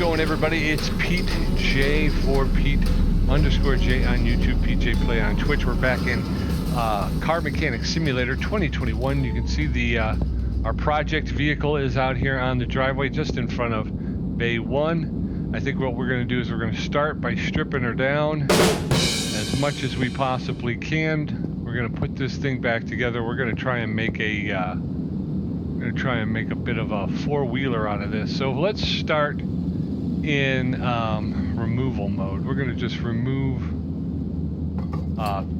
going, everybody? It's Pete J for Pete _J on YouTube, Pete J Play on Twitch. We're back in Car Mechanic Simulator 2021. You can see the our project vehicle is out here on the driveway just in front of Bay 1. I think what we're going to do is we're going to start by stripping her down as much as we possibly can. We're going to put this thing back together. We're going to try and make a bit of a four-wheeler out of this. So let's start in removal mode. We're going to just remove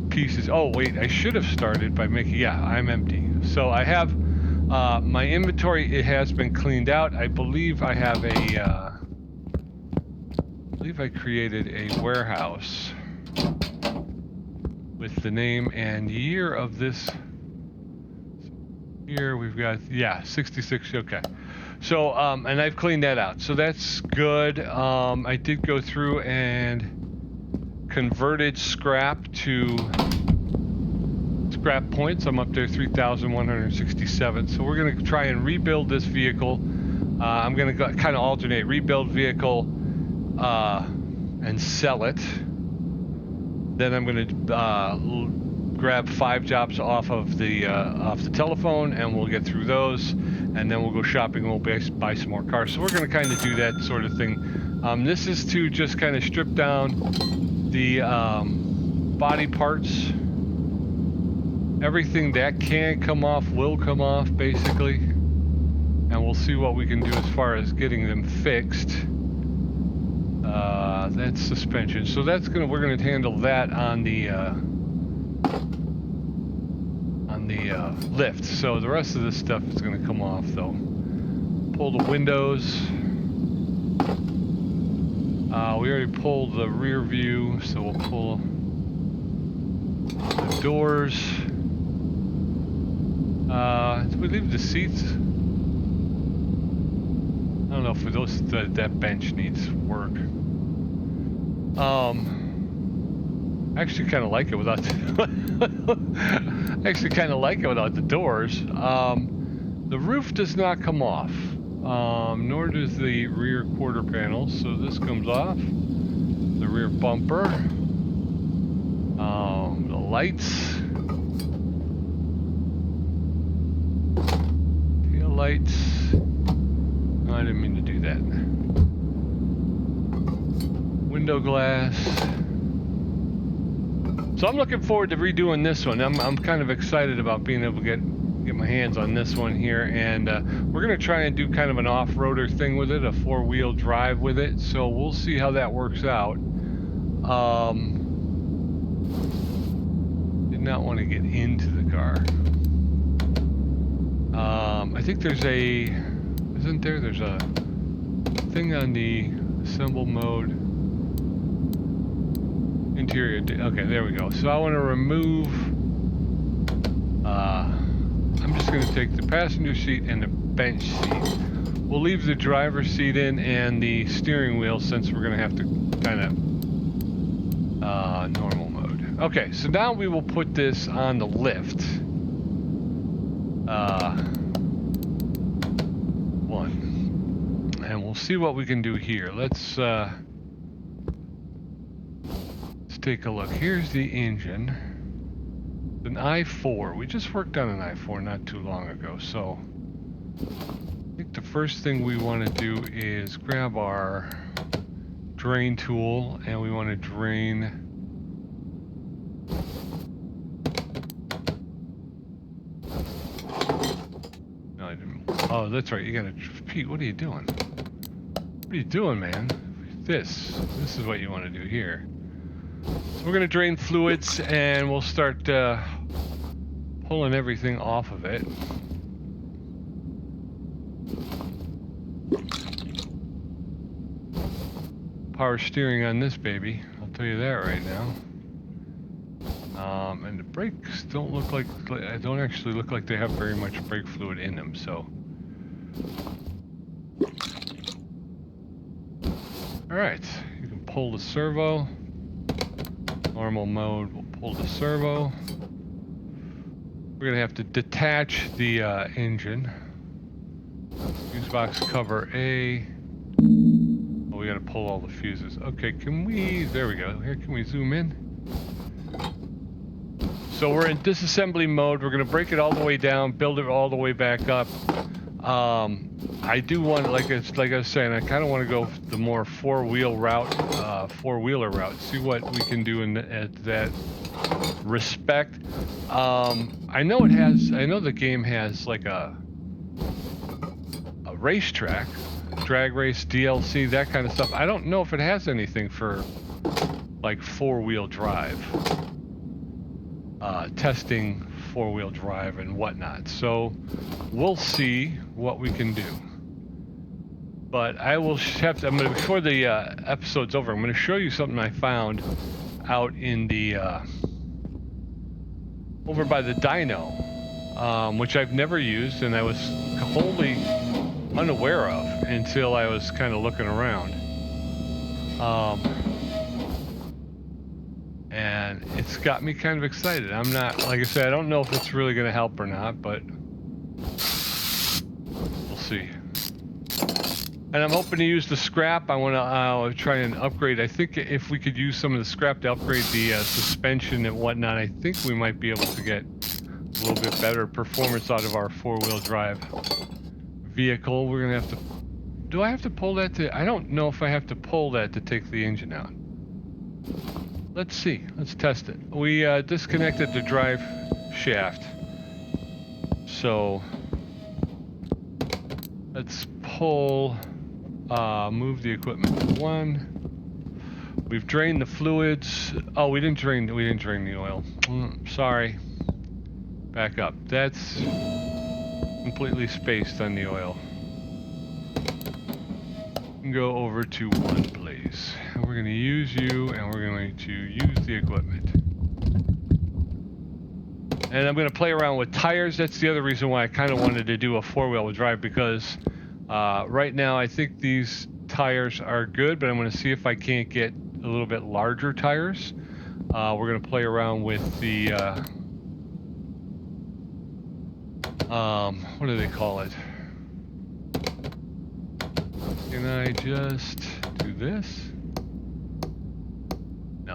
pieces. Oh wait, I should have started by making, yeah, I'm empty. So I have my inventory, it has been cleaned out. I believe I have a I created a warehouse with the name and year of this. Here we've got, yeah, 66, okay. So, and I've cleaned that out, so that's good. I did go through and converted scrap to scrap points. I'm up there 3,167. So we're gonna try and rebuild this vehicle. I'm gonna kind of alternate, rebuild vehicle and sell it. Then I'm gonna grab 5 jobs off the telephone, and we'll get through those, and then we'll go shopping and we'll buy some more cars. So we're going to kind of do that sort of thing. This is to just kind of strip down the body parts. Everything that can come off will come off, basically, and we'll see what we can do as far as getting them fixed. That's suspension, so we're gonna handle that on the lift. So the rest of this stuff is going to come off, though. Pull the windows. We already pulled the rear view, so we'll pull the doors. Did we leave the seats? I don't know if that bench needs work. I actually kind of like it without the doors. The roof does not come off, nor does the rear quarter panel, so this comes off. The rear bumper, the lights, tail lights. No, I didn't mean to do that. Window glass. So I'm looking forward to redoing this one. I'm kind of excited about being able to get my hands on this one here, and we're gonna try and do kind of an off-roader thing with it, a 4-wheel drive with it. So we'll see how that works out. Did not want to get into the car. I think there's a thing on the assemble mode. Interior, okay, there we go. So I want to remove, I'm just going to take the passenger seat and the bench seat. We'll leave the driver's seat in and the steering wheel, since we're going to have to kind of normal mode. Okay, so now we will put this on the lift. One. And we'll see what we can do here. Let's take a look. Here's the engine. An i4. We just worked on an i4 not too long ago, so I think the first thing we want to do is grab our drain tool, and we want to drain no, I didn't. Oh, that's right, you gotta, Pete, what are you doing? What are you doing, man? This is what you want to do here. So we're going to drain fluids, and we'll start pulling everything off of it. Power steering on this baby, I'll tell you that right now. And the brakes don't actually look like they have very much brake fluid in them, so. Alright, you can pull the servo. Normal mode, we'll pull the servo. We're going to have to detach the engine. Fuse box cover A. Oh, we got to pull all the fuses. Okay, can we... There we go. Here, can we zoom in? So we're in disassembly mode. We're going to break it all the way down, build it all the way back up. I do want, like I was saying, I kind of want to go the more four-wheeler route. See what we can do in that respect. I know the game has like a racetrack, drag race, DLC, that kind of stuff. I don't know if it has anything for like four-wheel drive, testing four-wheel drive and whatnot. So we'll see what we can do. But I will have to, before the episode's over, I'm going to show you something I found out in the, over by the dyno, which I've never used and I was wholly unaware of until I was kind of looking around. And it's got me kind of excited. I'm not, like I said, I don't know if it's really going to help or not, but we'll see. And I'm hoping to use the scrap. I want to try and upgrade. I think if we could use some of the scrap to upgrade the suspension and whatnot, I think we might be able to get a little bit better performance out of our four-wheel drive vehicle. We're going to have to... Do I have to pull that to... I don't know if I have to pull that to take the engine out. Let's see. Let's test it. We disconnected the drive shaft. So let's pull... move the equipment to 1. We've drained the fluids. Oh, we didn't drain the oil. Sorry. Back up. That's completely spaced on the oil. Go over to 1, please. And we're going to use you, and we're going to use the equipment. And I'm going to play around with tires. That's the other reason why I kind of wanted to do a four-wheel drive, because right now I think these tires are good, but I'm going to see if I can't get a little bit larger tires. We're going to play around with the what do they call it? Can I just do this? No.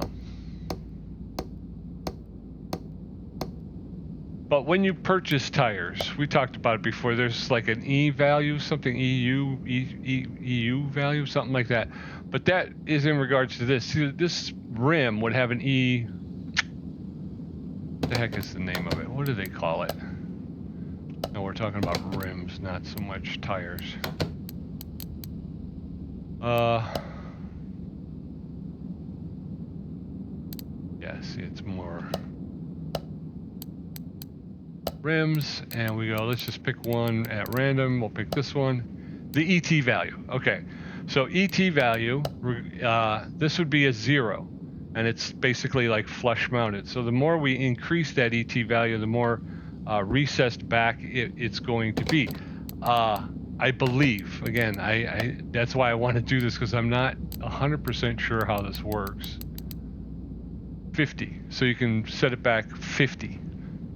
But when you purchase tires, we talked about it before, there's like an E value, something EU value, something like that. But that is in regards to this. See, this rim would have an E. What the heck is the name of it? What do they call it? No, we're talking about rims, not so much tires. Yeah, see, it's more rims, and we go, let's just pick one at random. We'll pick this one, the ET value. Okay, so ET value, this would be a 0, and it's basically like flush mounted. So the more we increase that ET value, the more recessed back it's going to be. I believe, again, I that's why I want to do this, because I'm not 100% sure how this works. 50, so you can set it back 50.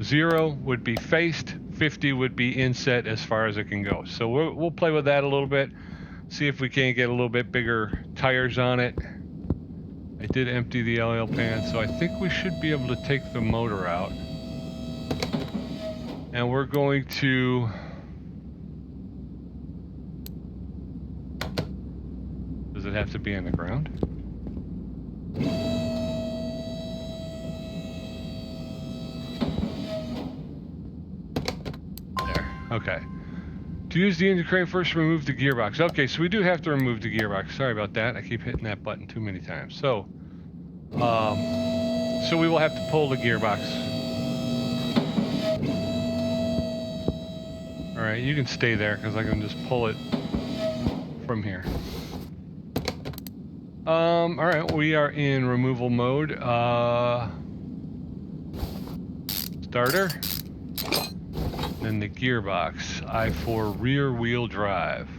0 would be faced, 50 would be inset as far as it can go. So we'll play with that a little bit, see if we can't get a little bit bigger tires on it. I did empty the oil pan, so I think we should be able to take the motor out. And we're going to... Does it have to be on the ground? Okay. To use the engine crane, first remove the gearbox. Okay, so we do have to remove the gearbox. Sorry about that. I keep hitting that button too many times. So, so we will have to pull the gearbox. All right, you can stay there because I can just pull it from here. All right, we are in removal mode. Starter. Then the gearbox, I4 rear wheel drive.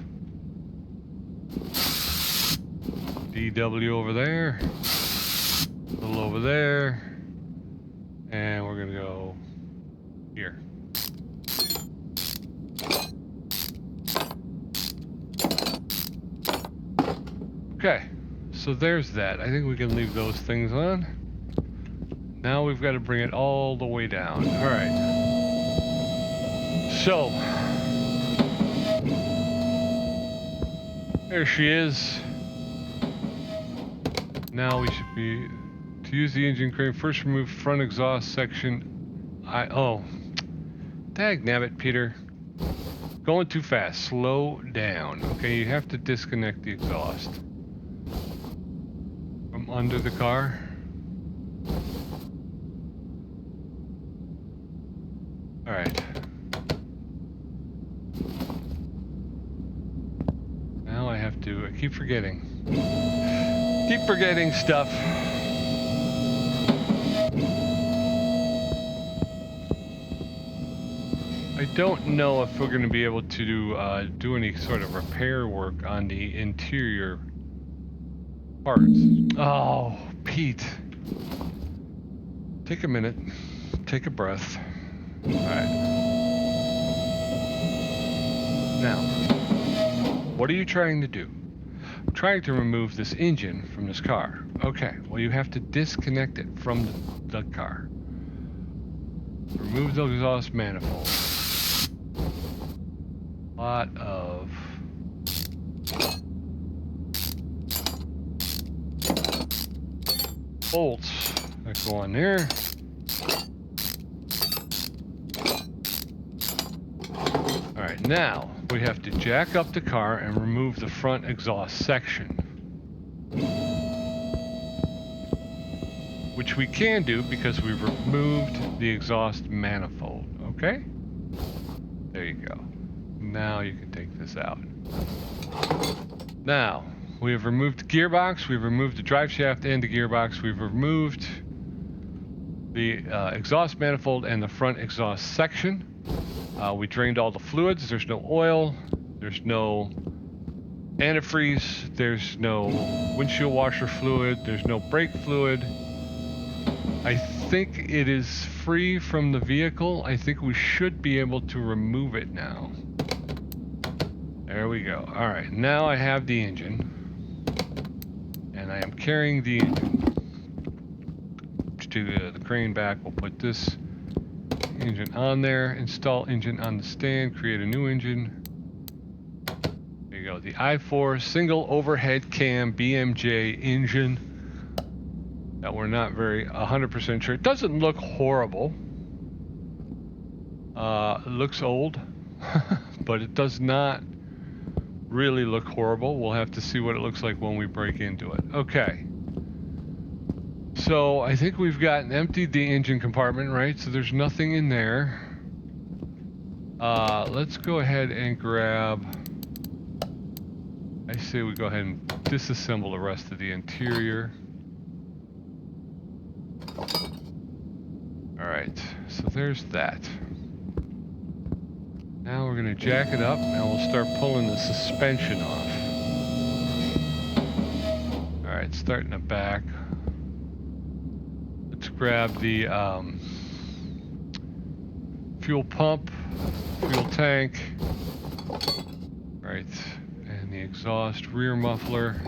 DW over there, a little over there, and we're gonna go here. Okay, so there's that. I think we can leave those things on. Now we've got to bring it all the way down. All right. So, there she is. Now we should be, to use the engine crane, first remove front exhaust section. Dagnabbit, Peter. Going too fast. Slow down. Okay, you have to disconnect the exhaust from under the car. All right. Now I have to, I keep forgetting. Keep forgetting stuff. I don't know if we're going to be able to do any sort of repair work on the interior parts. Oh, Pete. Take a minute. Take a breath. All right. Now, what are you trying to do? I'm trying to remove this engine from this car. Okay, well you have to disconnect it from the car. Remove the exhaust manifold. Lot of bolts that go on there. All right, now we have to jack up the car and remove the front exhaust section, which we can do because we've removed the exhaust manifold. Okay, there you go. Now you can take this out. Now we have removed the gearbox, we've removed the drive shaft and the gearbox, we've removed the exhaust manifold and the front exhaust section. We drained all the fluids. There's no oil, there's no antifreeze, there's no windshield washer fluid, there's no brake fluid. I think it is free from the vehicle. I think we should be able to remove it now. There we go. All right, now I have the engine, and I am carrying the engine to the crane back. We'll put this engine on there, install engine on the stand, create a new engine. There you go, the i4 single overhead cam BMJ engine that we're not very 100% sure. It doesn't look horrible. It looks old, but it does not really look horrible. We'll have to see what it looks like when we break into it. Okay. So I think we've emptied the engine compartment, right? So there's nothing in there. Let's go ahead and grab, I say we go ahead and disassemble the rest of the interior. All right, so there's that. Now we're gonna jack it up and we'll start pulling the suspension off. All right, starting the back. Let's grab the fuel pump, fuel tank, right, and the exhaust rear muffler.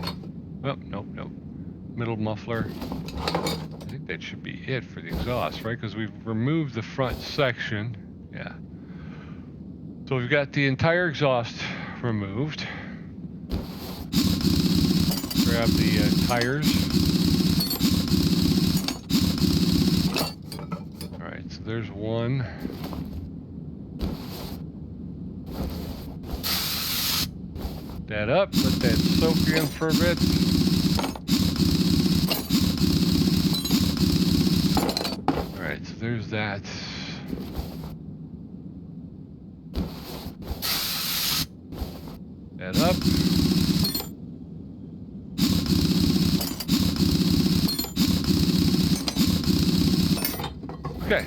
Oh, nope, middle muffler. I think that should be it for the exhaust, right? Because we've removed the front section. Yeah. So we've got the entire exhaust removed. Grab the tires. All right, so there's one. That up, let that soak in for a bit. All right, so there's that. That up. Okay.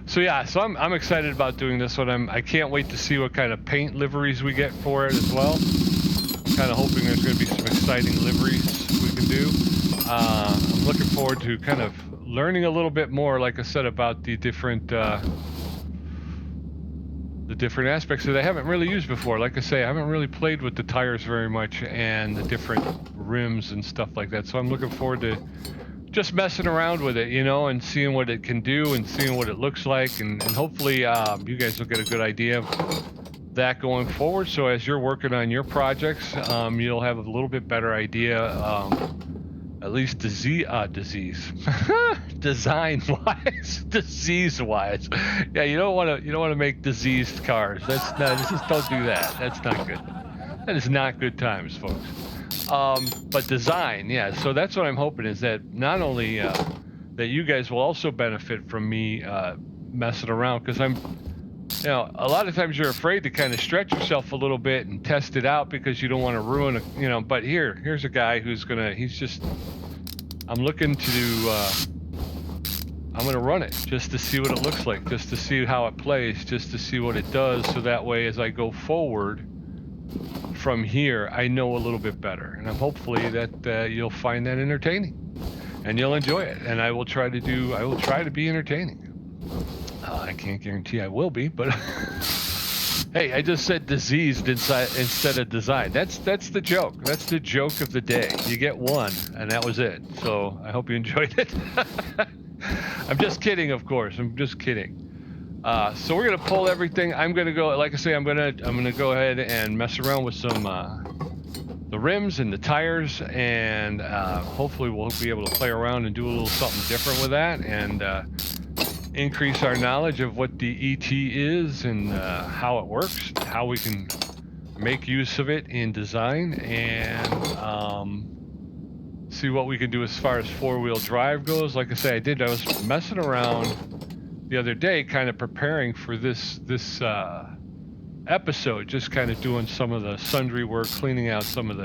So yeah, so I'm excited about doing this one. I can't wait to see what kind of paint liveries we get for it as well. I'm kind of hoping there's going to be some exciting liveries we can do. I'm looking forward to kind of learning a little bit more, like I said, about the different different aspects that I haven't really used before. Like I say, I haven't really played with the tires very much and the different rims and stuff like that. So I'm looking forward to just messing around with it, you know, and seeing what it can do and seeing what it looks like. And hopefully you guys will get a good idea of that going forward. So as you're working on your projects, you'll have a little bit better idea, at least design-wise, disease-wise. Yeah, you don't want to make diseased cars. That's not. Just don't do that. That's not good. That is not good times, folks. But design, yeah. So that's what I'm hoping, is that not only that you guys will also benefit from me messing around, because I'm, you know, a lot of times you're afraid to kind of stretch yourself a little bit and test it out because you don't want to ruin it, you know. But here's a guy who's I'm looking to I'm gonna run it just to see what it looks like, just to see how it plays, just to see what it does, so that way as I go forward from here, I know a little bit better, and I'm hopefully that you'll find that entertaining, and you'll enjoy it. And I will try to be entertaining. I can't guarantee I will be, but hey, I just said diseased instead of design. That's the joke. That's the joke of the day. You get one, and that was it. So I hope you enjoyed it. I'm just kidding, of course. I'm just kidding. So we're gonna pull everything. I'm gonna go, like I say, I'm gonna go ahead and mess around with some the rims and the tires, and hopefully we'll be able to play around and do a little something different with that, and increase our knowledge of what the ET is and how it works, how we can make use of it in design, and see what we can do as far as four-wheel drive goes. Like I say, I was messing around the other day, kind of preparing for this episode, just kind of doing some of the sundry work, cleaning out some of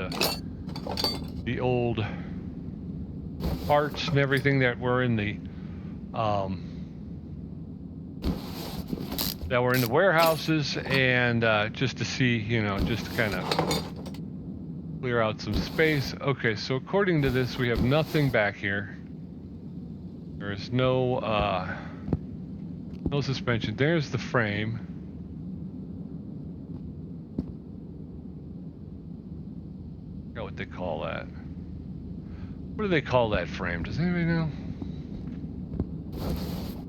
the old parts and everything that were in the warehouses, and just to see, you know, just to kind of clear out some space. Okay, so according to this, we have nothing back here. There is no suspension. There's the frame. I forgot what they call that. What do they call that frame? Does anybody know?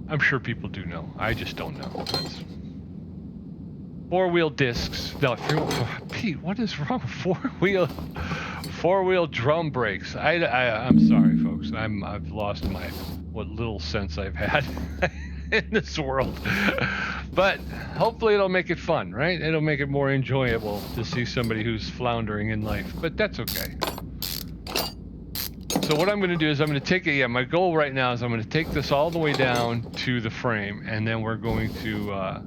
I'm sure people do know. I just don't know. That's four-wheel discs. No, Pete, what is wrong with four-wheel drum brakes? I'm sorry, folks. I've lost what little sense I've had in this world. But hopefully it'll make it fun, right? It'll make it more enjoyable to see somebody who's floundering in life. But that's okay. So what I'm going to do is I'm going to take it. Yeah, my goal right now is I'm going to take this all the way down to the frame, and then we're going to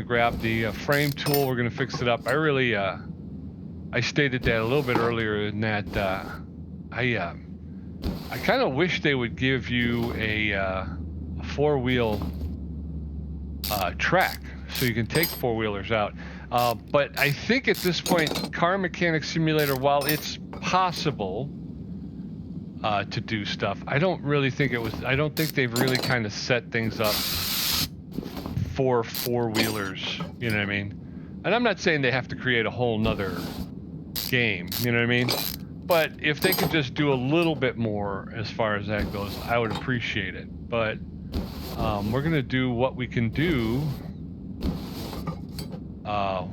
grab the frame tool. We're going to fix it up. I stated that a little bit earlier in that I kind of wish they would give you a four-wheel track so you can take four-wheelers out. But I think at this point, Car Mechanic Simulator, while it's possible to do stuff, I don't think they've really kind of set things up for four-wheelers, you know what I mean? And I'm not saying they have to create a whole nother game, you know what I mean? But if they could just do a little bit more as far as that goes, I would appreciate it. But we're gonna do what we can do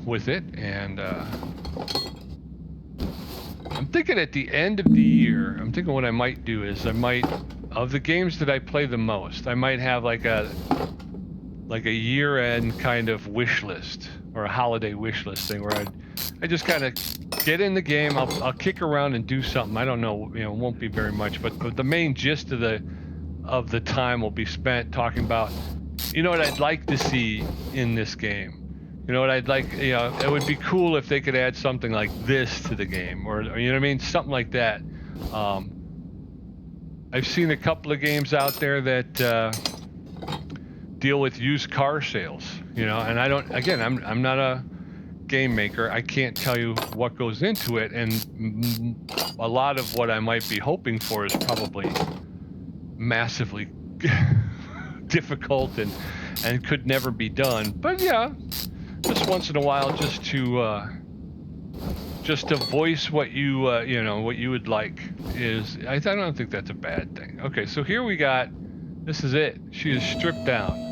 with it, and I'm thinking at the end of the year, I'm thinking what I might do is of the games that I play the most, I might have like a year-end kind of wish list, or a holiday wish list thing, where I just kind of get in the game. I'll kick around and do something. I don't know, you know, it won't be very much, but the main gist of the time will be spent talking about, you know, what I'd like to see in this game. You know what I'd like, you know, it would be cool if they could add something like this to the game, or you know what I mean, something like that. I've seen a couple of games out there that deal with used car sales, you know, and I'm not a game maker. I can't tell you what goes into it, and a lot of what I might be hoping for is probably massively difficult and could never be done. But yeah, just once in a while, just to voice what you you know, what you would like is, I don't think that's a bad thing. Okay, so here we got, this is it. She is stripped down.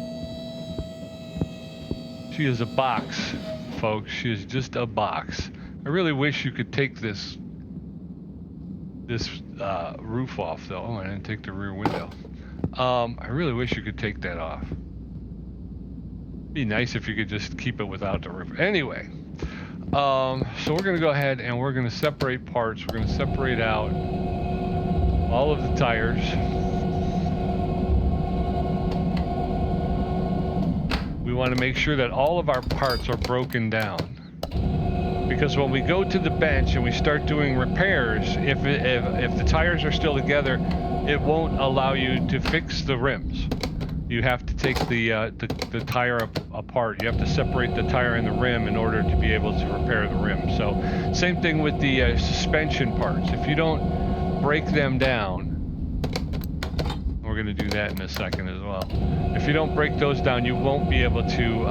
She is a box, folks. She is just a box. I really wish you could take this roof off, though. Oh, I didn't take the rear window. I really wish you could take that off. Be nice if you could just keep it without the roof. Anyway, so we're gonna go ahead and we're gonna separate parts. We're gonna separate out all of the tires. We want to make sure that all of our parts are broken down, because when we go to the bench and we start doing repairs, if the tires are still together, it won't allow you to fix the rims. You have to take the tire apart. You have to separate the tire and the rim in order to be able to repair the rim. So same thing with the suspension parts. If you don't break them down, we're going to do that in a second as well. If you don't break those down, you won't be able to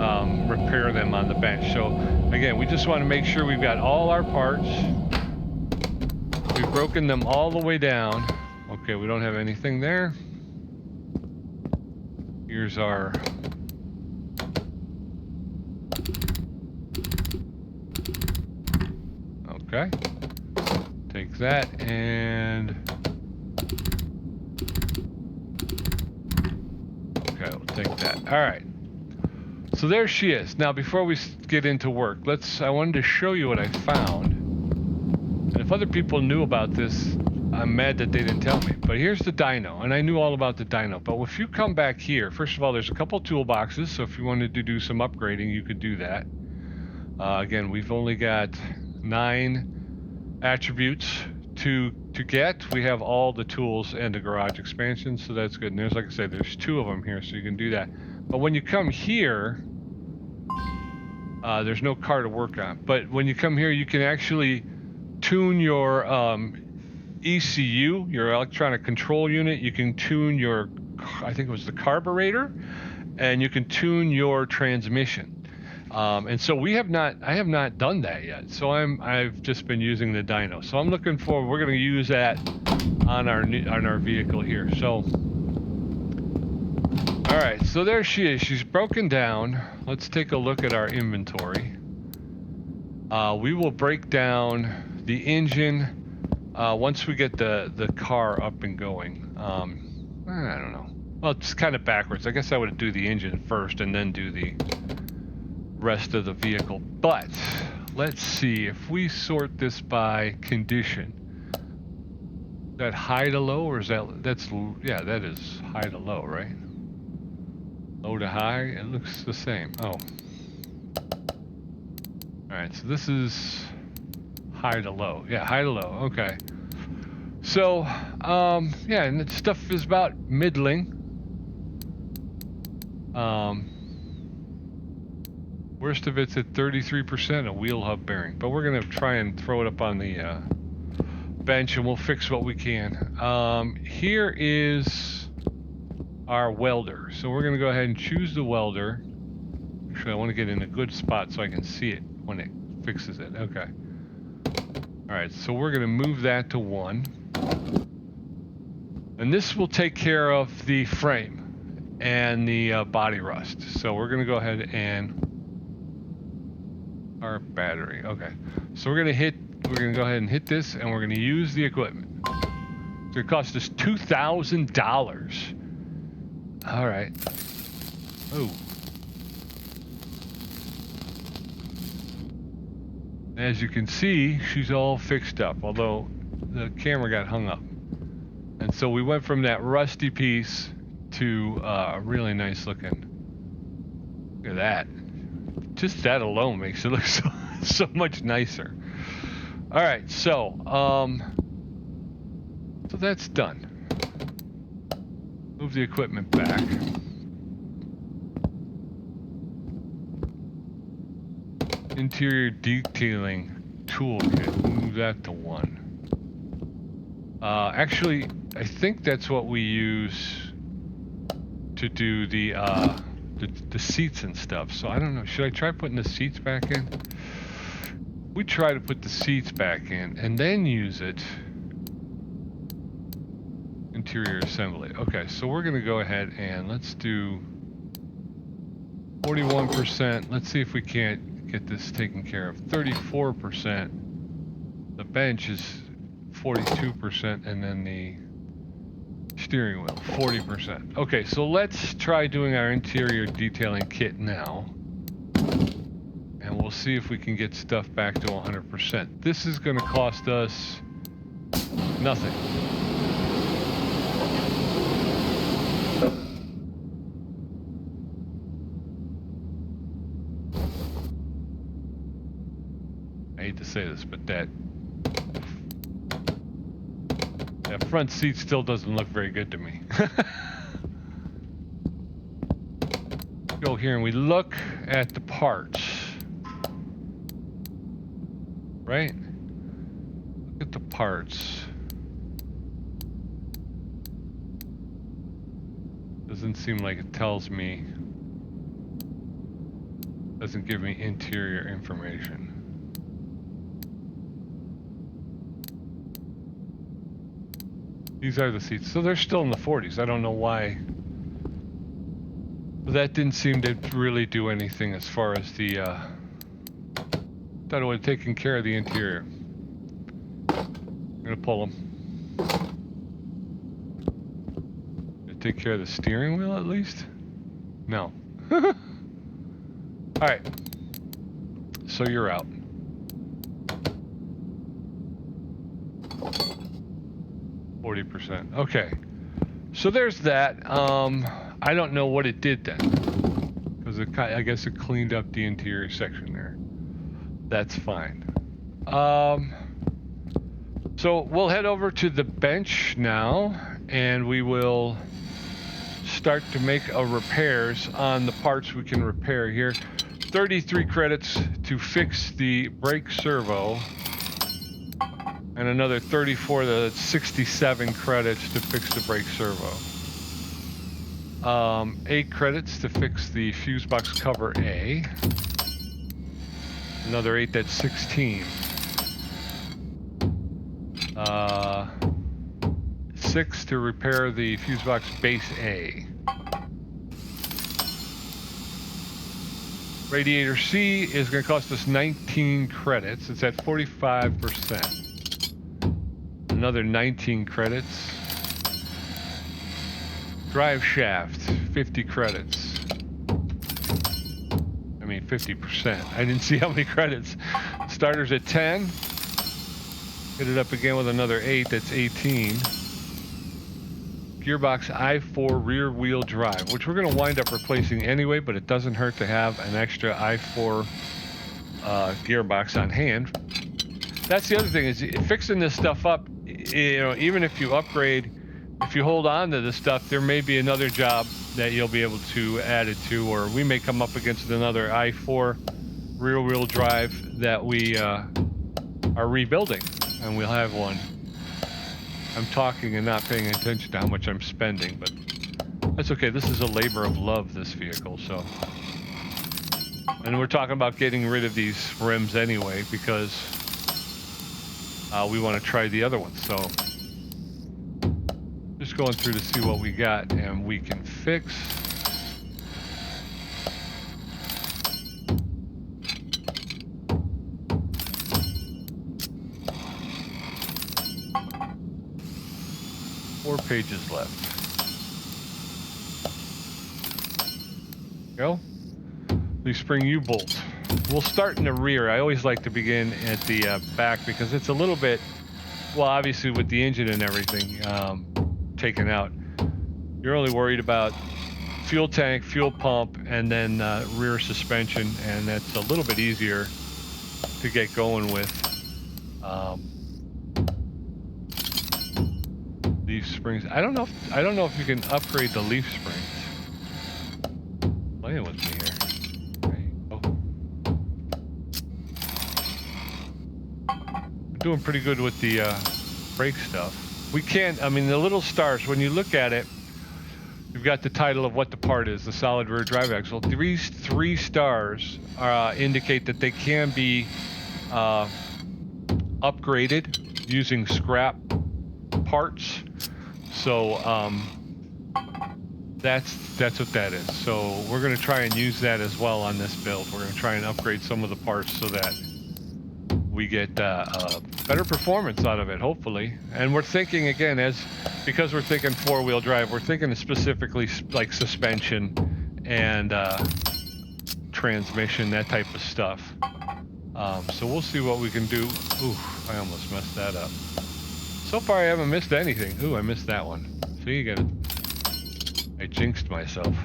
repair them on the bench. So again, we just want to make sure we've got all our parts. We've broken them all the way down. Okay, we don't have anything there. Here's our okay. Take that and okay, we'll take that. All right. So there she is. Now, before we get into work, I wanted to show you what I found. And if other people knew about this, I'm mad that they didn't tell me. But here's the dyno, and I knew all about the dyno. But if you come back here, first of all, there's a couple toolboxes, so if you wanted to do some upgrading, you could do that. Again, we've only got 9 attributes to get. We have all the tools and the garage expansion, so that's good. And there's, like I said, there's 2 of them here, so you can do that. But when you come here, there's no car to work on. But when you come here, you can actually tune your ECU, your electronic control unit. You can tune your, I think it was the carburetor, and you can tune your transmission. And so I have not done that yet. So I've just been using the dyno. So I'm looking forward. We're going to use that on our vehicle here. So, all right. So there she is. She's broken down. Let's take a look at our inventory. We will break down the engine once we get the car up and going. I don't know. Well, it's kind of backwards. I guess I would do the engine first and then do the rest of the vehicle. But let's see if we sort this by condition. Is that high to low, or is that's yeah, that is high to low, right? Low to high, it looks the same. Oh. Alright, so this is high to low. Yeah, high to low. Okay. So, yeah, and the stuff is about middling. Worst of it's at 33%, a wheel hub bearing. But we're going to try and throw it up on the bench, and we'll fix what we can. Here is our welder. So we're going to go ahead and choose the welder. Actually, I want to get in a good spot so I can see it when it fixes it. Okay. Alright, so we're going to move that to 1. And this will take care of the frame and the body rust. So we're going to go ahead and our battery. Okay. So we're going to go ahead and hit this, and we're going to use the equipment. It's going to cost us $2,000. All right. Oh. As you can see, she's all fixed up, although the camera got hung up. And so we went from that rusty piece to a really nice looking. Look at that. Just that alone makes it look so much nicer. All right, so that's done. Move the equipment back. Interior detailing toolkit. Move that to 1. Actually, I think that's what we use to do the the seats and stuff. So I don't know. Should I try putting the seats back in? We try to put the seats back in and then use it. Interior assembly. Okay, so we're gonna go ahead and let's do 41%. Let's see if we can't get this taken care of. 34%. The bench is 42%, and then the steering wheel 40%. Okay, so let's try doing our interior detailing kit now. And we'll see if we can get stuff back to 100%. This is going to cost us nothing. I hate to say this, but that front seat still doesn't look very good to me. Go here and we look at the parts. Right? Look at the parts. Doesn't seem like it tells me. Doesn't give me interior information. These are the seats. So they're still in the 40s. I don't know why. But that didn't seem to really do anything as far as the, thought it would have taken care of the interior. I'm gonna pull them. Did it take care of the steering wheel at least? No. Alright. So you're out. Okay, so there's that. I don't know what it did then, because I guess it cleaned up the interior section there. That's fine. So we'll head over to the bench now, and we will start to make repairs on the parts we can repair here. 33 credits to fix the brake servo. And another 34 to 67 credits to fix the brake servo. 8 credits to fix the fuse box cover A. Another 8, that's 16. 6 to repair the fuse box base A. Radiator C is going to cost us 19 credits. It's at 45%. Another 19 credits. Drive shaft, 50 credits. I mean 50%. I didn't see how many credits. Starter's at 10. Hit it up again with another 8, that's 18. Gearbox i4 rear wheel drive, which we're going to wind up replacing anyway, but it doesn't hurt to have an extra i4 gearbox on hand. That's the other thing, is fixing this stuff up. You know, even if you upgrade, if you hold on to this stuff, there may be another job that you'll be able to add it to, or we may come up against another i4 rear wheel drive that we are rebuilding, and we'll have one. I'm talking and not paying attention to how much I'm spending, but that's okay. This is a labor of love, this vehicle, so. And we're talking about getting rid of these rims anyway, because we want to try the other ones. So just going through to see what we got and we can fix. Four pages left. Go. The spring U-bolt. We'll start in the rear. I always like to begin at the back because it's a little bit, well, obviously with the engine and everything taken out, you're only worried about fuel tank, fuel pump, and then rear suspension, and that's a little bit easier to get going with. Leaf springs. I don't know if you can upgrade the leaf springs. Playing with me here. Doing pretty good with the brake stuff. We can't, I mean, the little stars, when you look at it, You've got the title of what the part is, the solid rear drive axle. These 3 stars indicate that they can be upgraded using scrap parts. So that's what that is. So we're going to try and use that as well on this build. We're going to try and upgrade some of the parts so that we get better performance out of it, hopefully. And we're thinking again, because we're thinking 4-wheel drive, we're thinking specifically like suspension and transmission, that type of stuff. So we'll see what we can do. Ooh, I almost messed that up. So far I haven't missed anything. Ooh, I missed that one. See, you got it. I jinxed myself.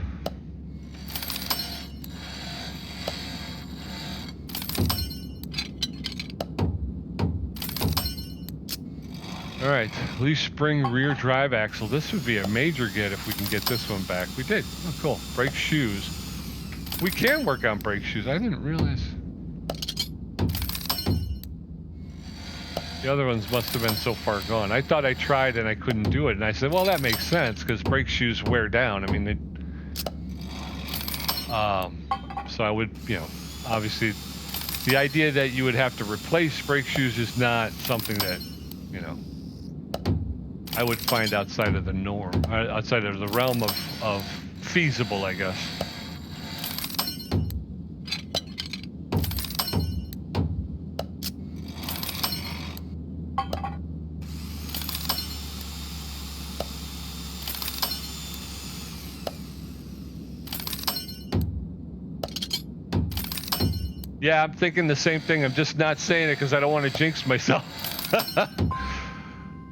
All right, leaf spring rear drive axle. This would be a major get if we can get this one back. We did. Oh, cool. Brake shoes. We can work on brake shoes. I didn't realize. The other ones must have been so far gone. I thought I tried and I couldn't do it. And I said, well, that makes sense because brake shoes wear down. I mean, they... so I would, you know, obviously, the idea that you would have to replace brake shoes is not something that, you know, I would find outside of the norm, outside of the realm of feasible, I guess. Yeah, I'm thinking the same thing. I'm just not saying it because I don't want to jinx myself.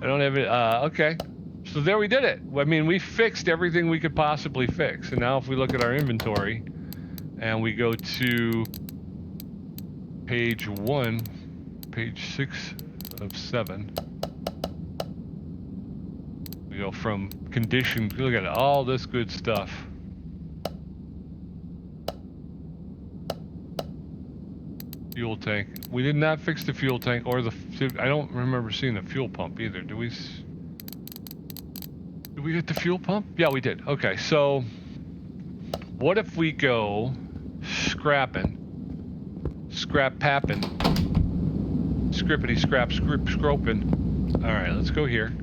I don't have it. Okay. So there we did it. I mean, we fixed everything we could possibly fix. And now if we look at our inventory and we go to page 1, page 6 of 7. We go from condition, look at all this good stuff. Fuel tank. We did not fix the fuel tank or the... I don't remember seeing the fuel pump either. Did we get the fuel pump? Yeah, we did. Okay, so what if we go scrapping, scrap-papping, scrippity-scrap, scroping. All right, let's go here.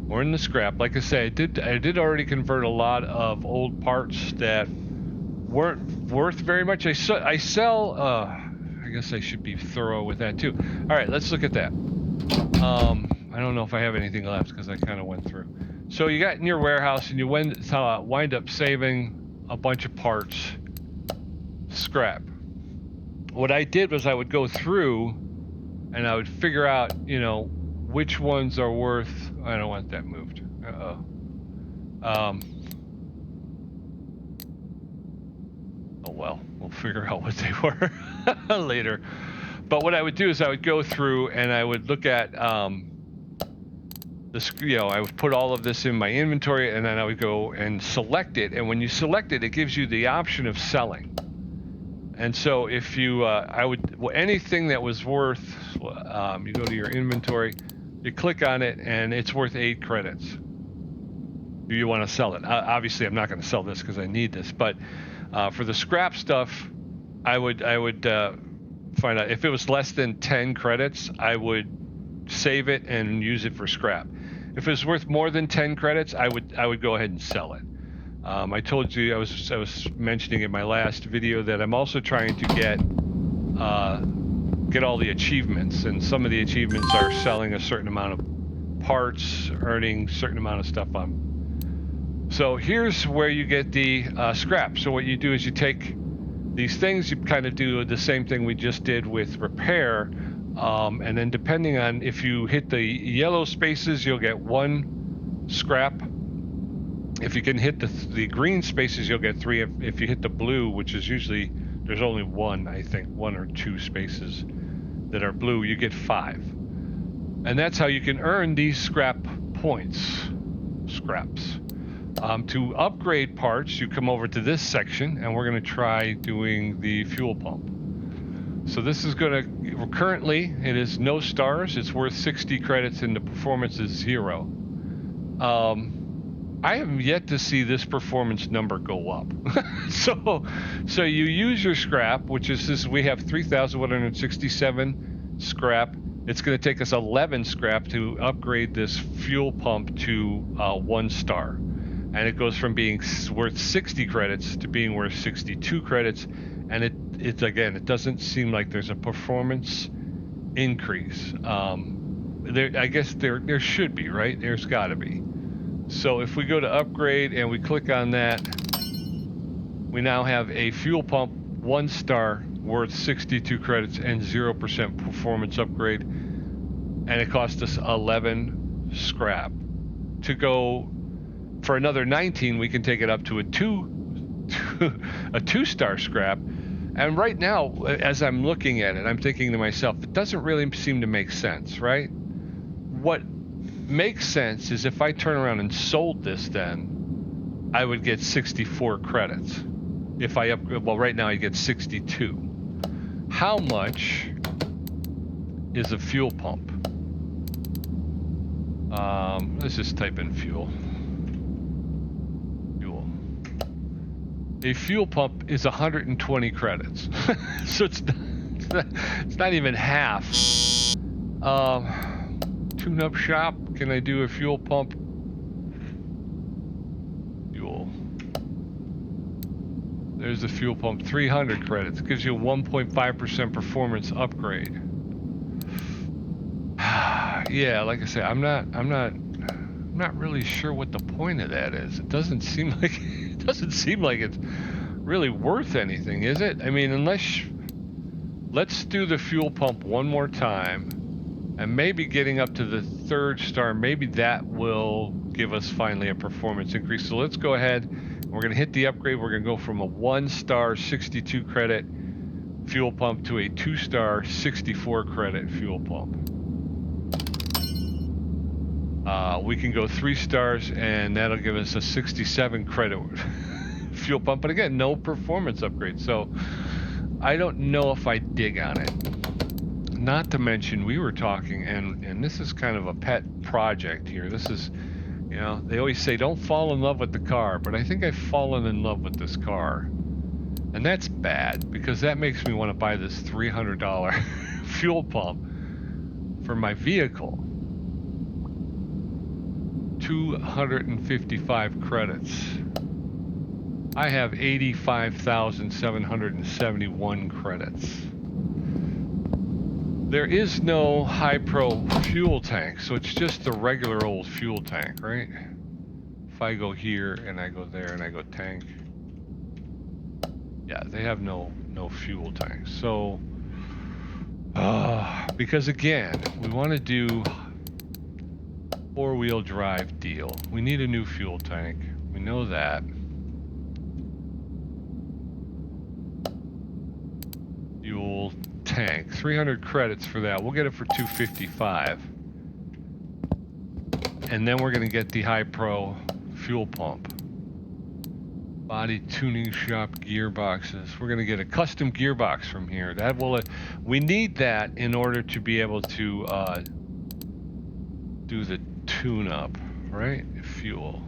We're in the scrap. Like I say, I did already convert a lot of old parts that weren't worth very much. I sell... I guess I should be thorough with that too. All right, let's look at that. I don't know if I have anything left because I kind of went through. So you got in your warehouse and you wind up saving a bunch of parts, scrap. What I did was I would go through and I would figure out, you know, which ones are worth... I don't want that moved. Uh-oh. Oh well, we'll figure out what they were later. But what I would do is I would go through and I would look at you know, I would put all of this in my inventory and then I would go and select it. And when you select it, it gives you the option of selling. And so if you, anything that was worth, you go to your inventory, you click on it and it's worth 8 credits. Do you want to sell it? Obviously, I'm not going to sell this because I need this, but for the scrap stuff, I would find out if it was less than 10 credits, I would save it and use it for scrap. If it was worth more than 10 credits, I would go ahead and sell it. I told you I was mentioning in my last video that I'm also trying to get all the achievements, and some of the achievements are selling a certain amount of parts, earning a certain amount of stuff on. So here's where you get the scrap. So what you do is you take these things, you kind of do the same thing we just did with repair, and then depending on if you hit the yellow spaces, you'll get 1 scrap. If you can hit the green spaces, you'll get 3. If you hit the blue, which is usually, there's only 1, I think, 1 or 2 spaces that are blue, you get 5. And that's how you can earn these scrap points, scraps. To upgrade parts, you come over to this section, and we're going to try doing the fuel pump. So this is going to, currently, it is no stars. It's worth 60 credits, and the performance is 0. I have yet to see this performance number go up. so you use your scrap, which is this. We have 3,167 scrap. It's going to take us 11 scrap to upgrade this fuel pump to 1 star, and it goes from being worth 60 credits to being worth 62 credits. And it again, it doesn't seem like there's a performance increase. I guess there should be, right? There's got to be. So if we go to upgrade and we click on that, we now have a fuel pump 1 star worth 62 credits and 0% performance upgrade, and it cost us 11 scrap. To go for another 19, we can take it up to a 2-star scrap. And right now, as I'm looking at it, I'm thinking to myself, it doesn't really seem to make sense, right? What makes sense is if I turn around and sold this, then I would get 64 credits. If I upgrade, well, right now I get 62. How much is a fuel pump? Let's just type in fuel. A fuel pump is 120 credits. So it's not even half. Tune-up shop. Can I do a fuel pump? Fuel. There's the fuel pump. 300 credits. Gives you a 1.5% performance upgrade. Yeah, like I said, I'm not really sure what the point of that is. It doesn't seem like it's really worth anything, is it? I mean, let's do the fuel pump one more time, and maybe getting up to the 3rd star, maybe that will give us finally a performance increase. So let's go ahead. We're going to hit the upgrade. We're going to go from a 1 star 62 credit fuel pump to a 2 star 64 credit fuel pump. We can go 3 stars, and that'll give us a 67 credit fuel pump. But again, no performance upgrade. So I don't know if I dig on it. Not to mention, we were talking, and this is kind of a pet project here. This is, you know, they always say don't fall in love with the car, but I think I've fallen in love with this car. And that's bad, because that makes me want to buy this $300 fuel pump for my vehicle. 255 credits. I have 85,771 credits. There is no high pro fuel tank, so it's just a regular old fuel tank, right? If I go here and I go there and I go tank, yeah, they have no fuel tank. So because again, we want to do 4-wheel drive deal. We need a new fuel tank. We know that. Fuel tank. 300 credits for that. We'll get it for 255. And then we're going to get the high pro fuel pump. Body tuning shop gearboxes. We're going to get a custom gearbox from here. That will. We need that in order to be able to do the tune-up, right? Fuel.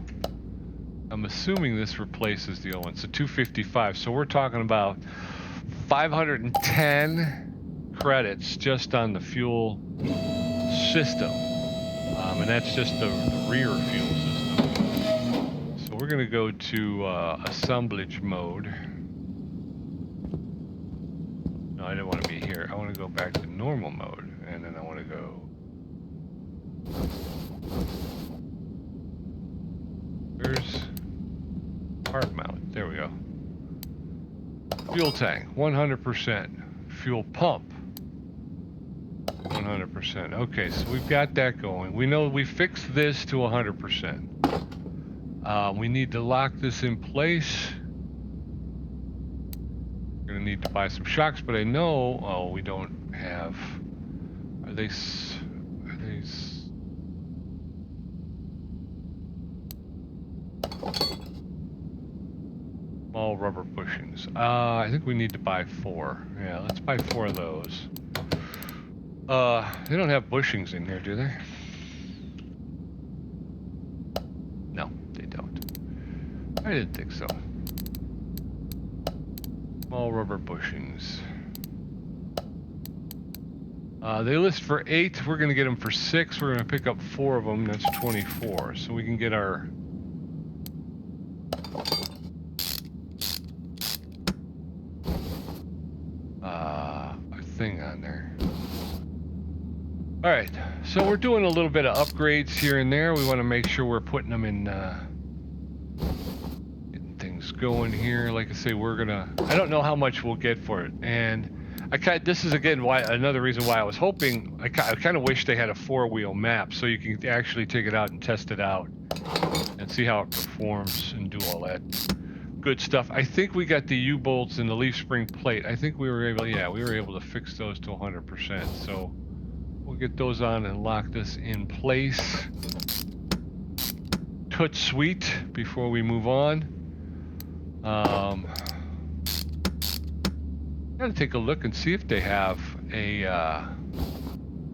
I'm assuming this replaces the old one. So 255. So we're talking about 510 credits just on the fuel system. And that's just the rear fuel system. So we're going to go to assemblage mode. No, I didn't want to be here. I want to go back to normal mode. And then I want to go... There's part mount. There we go. Fuel tank, 100%. Fuel pump, 100%. Okay, so we've got that going. We know we fixed this to 100%. We need to lock this in place. We're gonna need to buy some shocks, but I know, oh, we don't have, are they small rubber bushings? I think we need to buy 4. Yeah, let's buy 4 of those. They don't have bushings in here, do they? No, they don't. I didn't think so. Small rubber bushings. They list for 8. We're going to get them for 6. We're going to pick up 4 of them. That's 24. So we can get our... thing on there. All right. So we're doing a little bit of upgrades here and there. We want to make sure we're putting them in... getting things going here. Like I say, we're going to... I don't know how much we'll get for it. And... this is again why another reason why I was hoping. I kind of wish they had a 4-wheel map so you can actually take it out and test it out and see how it performs and do all that good stuff. I think we got the U-bolts and the leaf spring plate. I think we were able, we were able to fix those to 100%. So we'll get those on and lock this in place. Toot sweet before we move on. Gotta take a look and see if they have a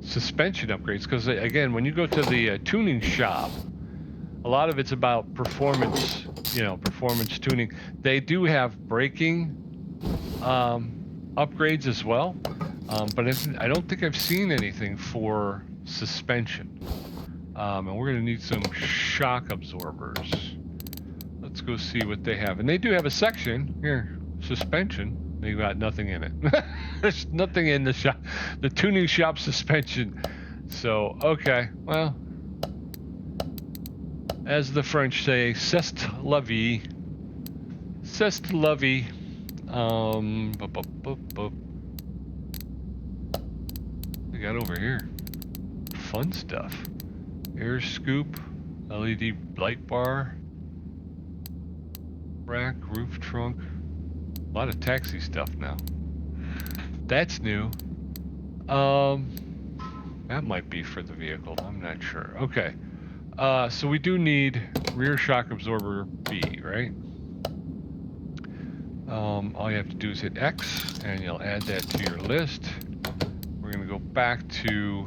suspension upgrades, because again, when you go to the tuning shop, a lot of it's about performance, performance tuning. They do have braking upgrades as well, but I don't think I've seen anything for suspension. And we're gonna need some shock absorbers. Let's go see what they have, and they do have a section here, suspension. They got nothing in it. There's nothing in the shop, the tuning shop suspension. So, okay, well, as the French say, c'est la vie. C'est la vie. We got over here. Fun stuff. Air scoop, LED light bar, rack, roof trunk. A lot of taxi stuff now. That's new. That might be for the vehicle. I'm not sure. Okay. So we do need rear shock absorber B, right? All you have to do is hit X, and you'll add that to your list. We're gonna go back to...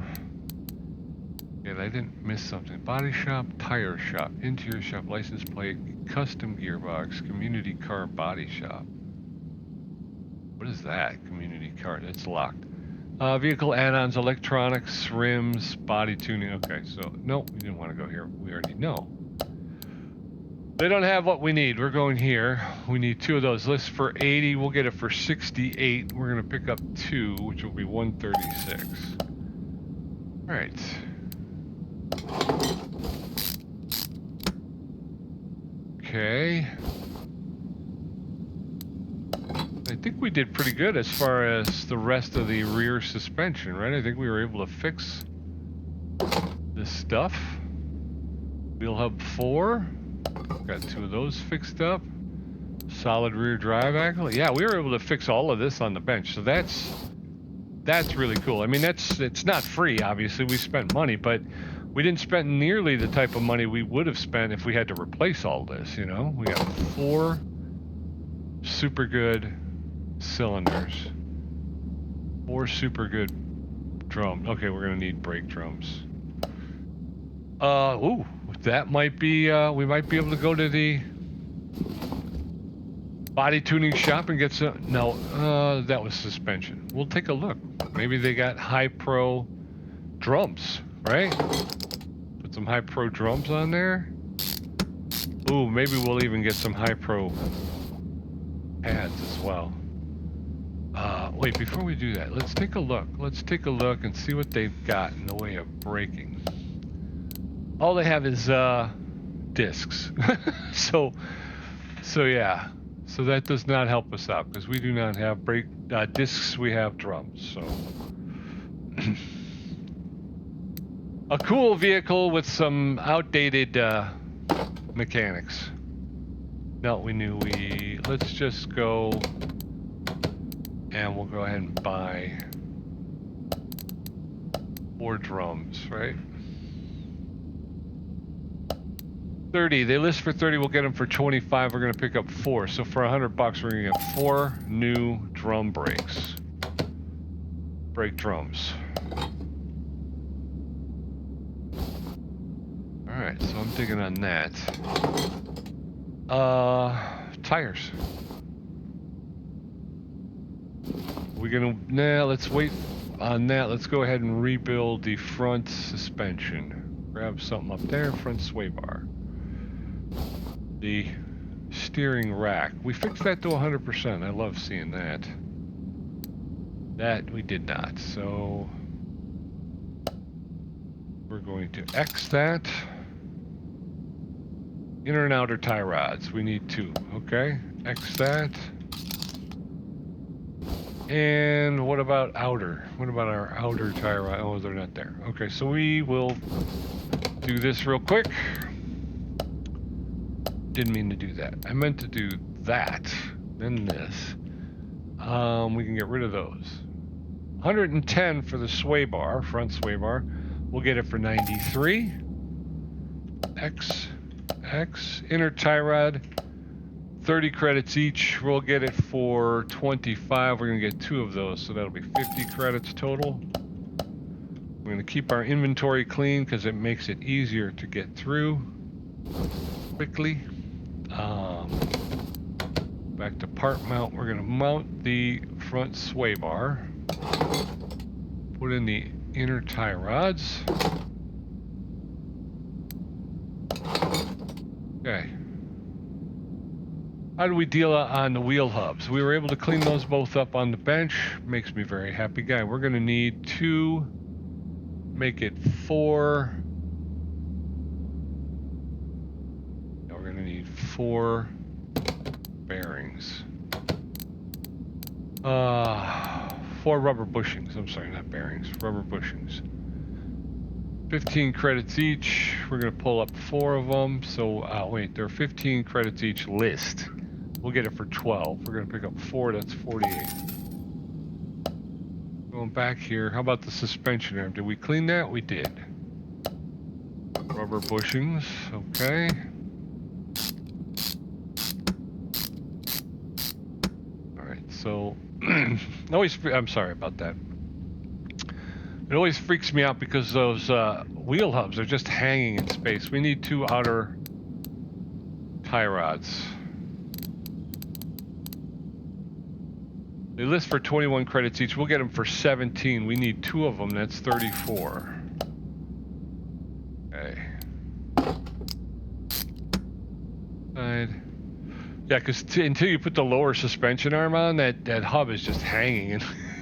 Yeah, I didn't miss something. Body shop, tire shop, interior shop, license plate, custom gearbox, community car body shop. What is that? Community car. It's locked. Vehicle add-ons, electronics, rims, body tuning. Okay, so no, we didn't want to go here. We already know. They don't have what we need. We're going here. We need 2 of those. List for 80. We'll get it for 68. We're going to pick up 2, which will be 136. All right. Okay. I think we did pretty good as far as the rest of the rear suspension, right? I think we were able to fix this stuff. Wheel hub 4. Got 2 of those fixed up. Solid rear drive axle. Yeah, we were able to fix all of this on the bench. So that's really cool. I mean, it's not free, obviously. We spent money, but we didn't spend nearly the type of money we would have spent if we had to replace all this, We got 4 super good cylinders, 4 super good drums. Okay, we're gonna need brake drums. Ooh, that might be, we might be able to go to the body tuning shop and get some, no, that was suspension. We'll take a look. Maybe they got high pro drums, right? Put some high pro drums on there. Ooh, maybe we'll even get some high pro pads as well. Wait, before we do that, let's take a look. Let's take a look and see what they've got in the way of braking. All they have is discs. so yeah. So that does not help us out because we do not have brake discs. We have drums. So a cool vehicle with some outdated mechanics. No, we knew we... Let's just go... And we'll go ahead and buy 4 drums, right? 30. They list for 30. We'll get them for 25. We're going to pick up 4. So for $100, we're going to get 4 new drum brakes. Brake drums. All right, so I'm digging on that. Tires. We're gonna, nah, let's wait on that. Let's go ahead and rebuild the front suspension. Grab something up there, front sway bar. The steering rack. We fixed that to 100%. I love seeing that. That we did not. So we're going to X that. Inner and outer tie rods. We need 2. Okay. X that. And what about outer? What about our outer tie rod? Oh, they're not there. Okay, so we will do this real quick. Didn't mean to do that. I meant to do that, then this. We can get rid of those. 110 for the sway bar, front sway bar. We'll get it for 93. X, inner tie rod, 30 credits each. We'll get it for 25. We're gonna get 2 of those, so that'll be 50 credits total. We're gonna keep our inventory clean because it makes it easier to get through quickly. Back to part mount. We're gonna mount the front sway bar. Put in the inner tie rods. Okay. How do we deal on the wheel hubs? We were able to clean those both up on the bench. Makes me very happy guy. We're gonna need to make it 4. Now we're gonna need 4 bearings. 4 rubber bushings. I'm sorry, not bearings. Rubber bushings. 15 credits each. We're gonna pull up 4 of them. So, wait, there are 15 credits each list. We'll get it for 12. We're gonna pick up 4, that's 48. Going back here, how about the suspension arm? Did we clean that? We did. Rubber bushings, okay. Alright, so, I'm sorry about that. It always freaks me out because those wheel hubs are just hanging in space. We need 2 outer tie rods. They list for 21 credits each. We'll get them for 17. We need 2 of them. That's 34. Okay. Side. Yeah, because until you put the lower suspension arm on, that hub is just hanging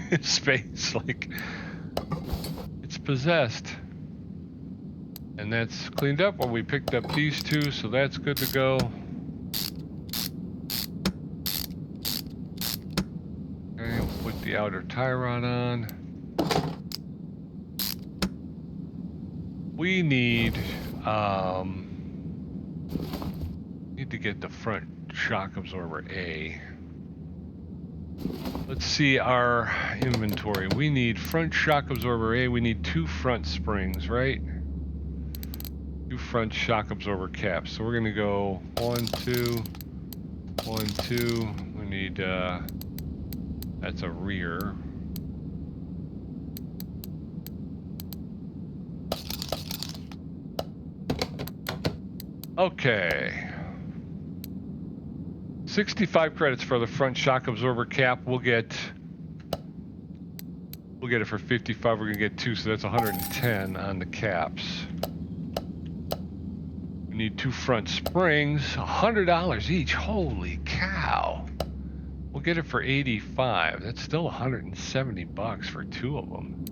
in space. Like, it's possessed. And that's cleaned up. Well, we picked up these 2, so that's good to go. Okay, we'll put the outer tie rod on. We need to get the front shock absorber A. Let's see our inventory. We need front shock absorber A. We need 2 front springs, right? 2 front shock absorber caps. So we're gonna go 1, 2, 1, 2. We need that's a rear. Okay. 65 credits for the front shock absorber cap. We'll get it for 55. We're gonna get 2, so that's 110 on the caps. We need 2 front springs, $100 each. Holy cow! We'll get it for 85. That's still 170 bucks for 2 of them.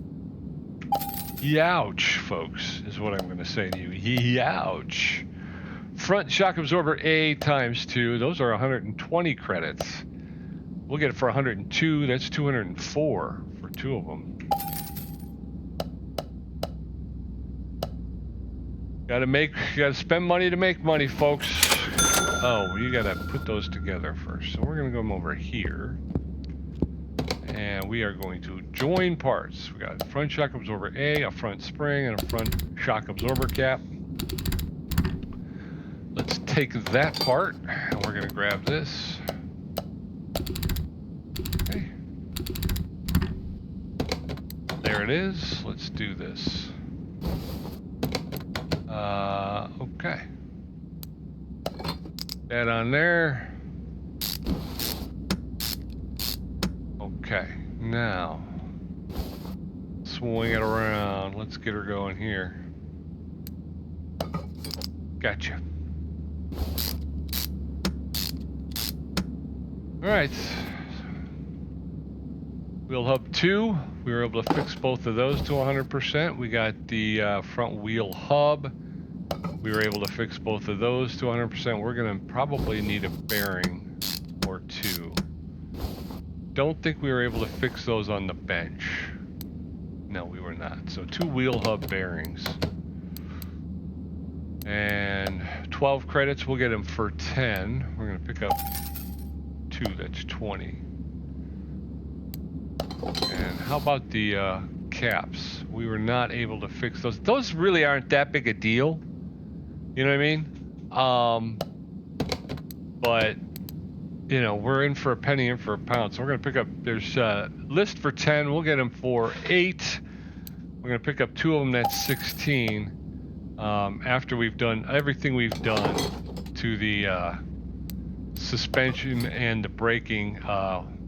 Youch, folks, is what I'm gonna say to you. Youch. Front shock absorber A times 2. Those are 120 credits. We'll get it for 102. That's 204 for 2 of them. Gotta spend money to make money, folks. Oh, you gotta put those together first. So we're gonna go over here. And we are going to join parts. We got a front shock absorber A, a front spring, and a front shock absorber cap. Let's take that part, and we're gonna grab this. Okay. There it is. Let's do this. Okay. That on there. Okay, now swing it around. Let's get her going here. Gotcha. All right. Wheel hub 2, we were able to fix both of those to 100%. We got the front wheel hub. We were able to fix both of those to 100%. We're going to probably need a bearing or two. Don't think we were able to fix those on the bench. No, we were not. So 2 wheel hub bearings. And 12 credits, we'll get them for 10. We're going to pick up 2, that's 20. And how about the caps? We were not able to fix those. Those really aren't that big a deal. You know what I mean? But, you know, we're in for a penny, in for a pound. So we're going to pick up, there's a list for 10. We'll get them for 8. We're going to pick up 2 of them, that's 16. After we've done everything we've done to the suspension and the braking,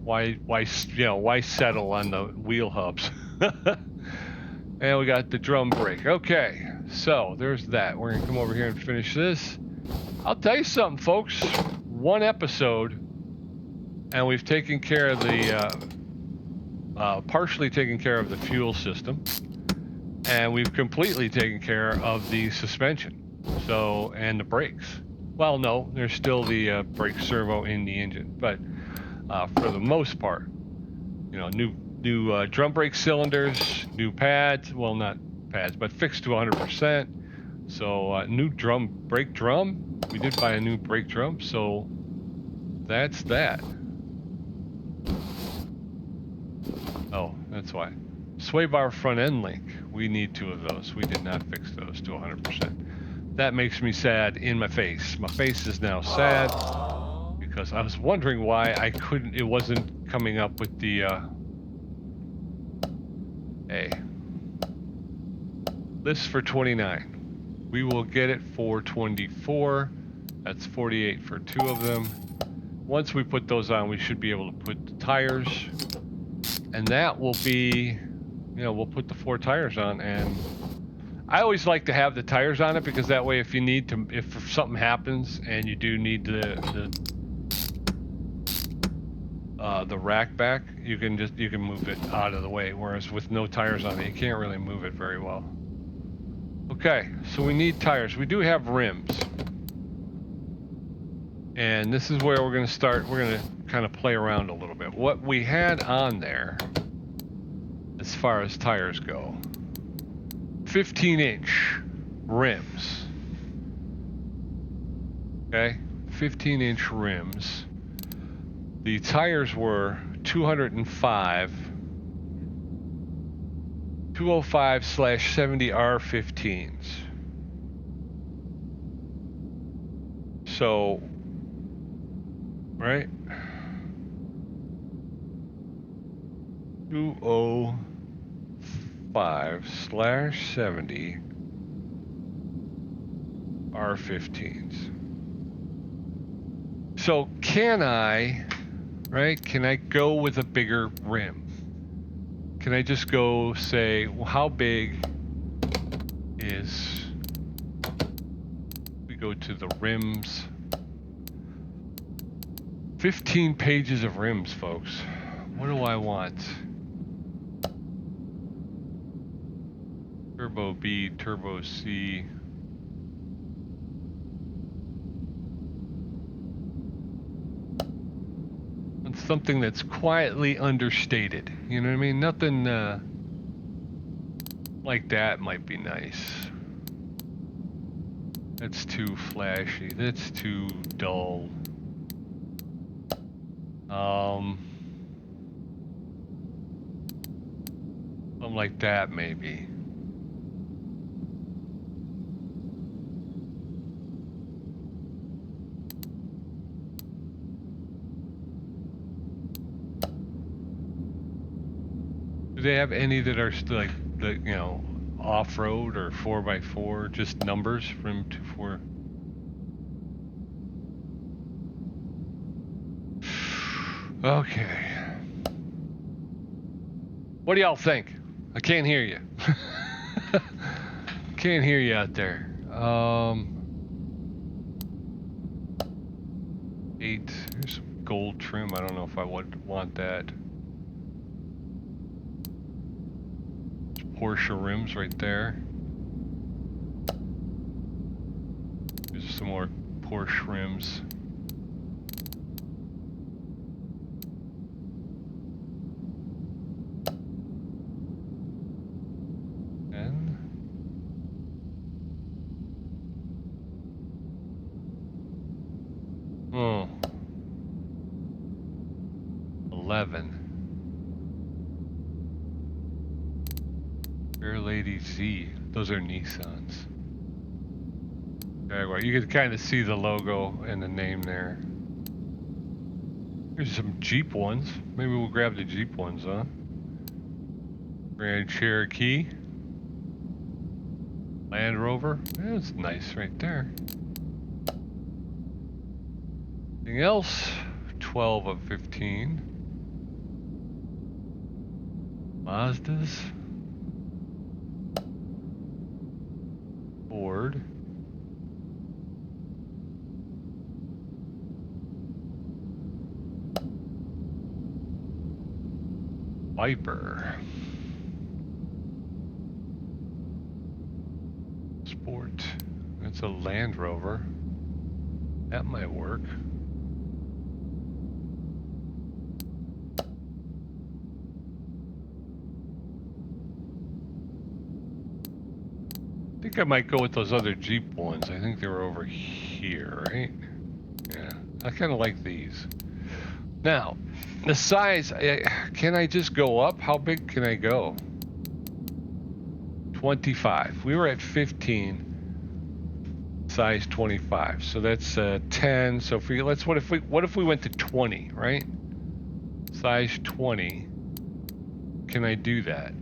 why settle on the wheel hubs? And we got the drum brake. Okay, so there's that. We're gonna come over here and finish this. I'll tell you something, folks. 1 episode, and we've taken care of the partially taken care of the fuel system, and we've completely taken care of the suspension. So, and the brakes. Well, no, there's still the brake servo in the engine, but for the most part, you know, new drum brake cylinders, new pads. Well, not pads, but fixed to 100%. So new brake drum. We did buy a new brake drum, so that's that. Oh, that's why. Sway bar front end link. We need 2 of those. We did not fix those to 100%. That makes me sad in my face. My face is now sad because I was wondering why it wasn't coming up with the list for 29. We will get it for 24. That's 48 for 2 of them. Once we put those on, we should be able to put the tires, and that will be, you know, we'll put the 4 tires on. And I always like to have the tires on it because that way, if you need to, if something happens and you do need the rack back, you can move it out of the way. Whereas with no tires on it, you can't really move it very well. Okay, so we need tires. We do have rims, and this is where we're going to start. We're going to kind of play around a little bit. What we had on there, as far as tires go, 15-inch rims. Okay, 15-inch rims. The tires were 205 205/70 R15s. So, right? 205/70 R15s. So can I go with a bigger rim? Can I just go say, well, how big is, we go to the rims, 15 pages of rims, folks. What do I want? Turbo B, Turbo C. Something that's quietly understated. You know what I mean? Nothing like that might be nice. That's too flashy. That's too dull. Something like that maybe. Do they have any that are like the, you know, off-road or 4x4, just numbers from 2 4? Okay. What do y'all think? I can't hear you. Can't hear you out there. 8. Here's some gold trim. I don't know if I would want that. Porsche rims right there. There's some more Porsche rims. And 11. Fair Lady Z. Those are Nissans. Jaguar. You can kind of see the logo and the name there. Here's some Jeep ones. Maybe we'll grab the Jeep ones, huh? Grand Cherokee. Land Rover. That's nice right there. Anything else? 12 of 15. Mazdas. Ford. Viper. Sport. That's a Land Rover. That might work. I think I might go with those other Jeep ones. I think they were over here, right? Yeah, I kind of like these. Now, the size, can I just go up? How big can I go? 25. We were at 15. Size 25. So that's 10. So if we what if we went to 20, right? Size 20. Can I do that?